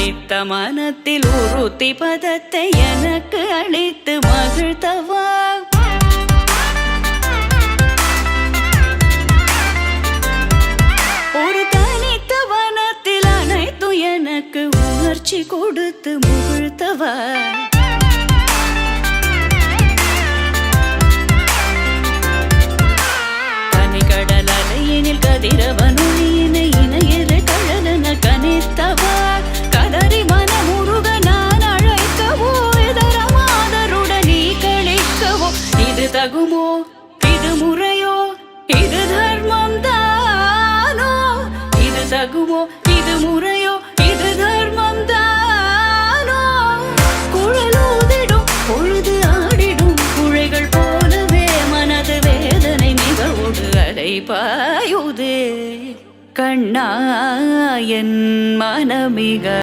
தனித்த மனத்தில் உறுத்தி பதத்தை எனக்கு அளித்து மகிழ்த்தவா. ஒரு தனித்த வனத்தில் அனைத்து எனக்கு உணர்ச்சி கொடுத்து முகிழ்த்தவா. தனிக்கடல் அலையினில் கதிரவனொளியினை இணையிரு கழலன கனித்தவா. கதறி மனமுருக நான் அழைக்கவோ இதர மாதருடன் நீ கழிக்கவோ. இது தகுமோ இது முறையோ இது தர்மம் தானோ. இது தகுமோ இது முறையோ இது தர்மம் தானோ. குழலூதிடும் பொழுது ஆடிடும் குழைகள் போலவே மனது வேதனை மிகவோடு அலைபாயுதே. கண்ணா என் மனமிக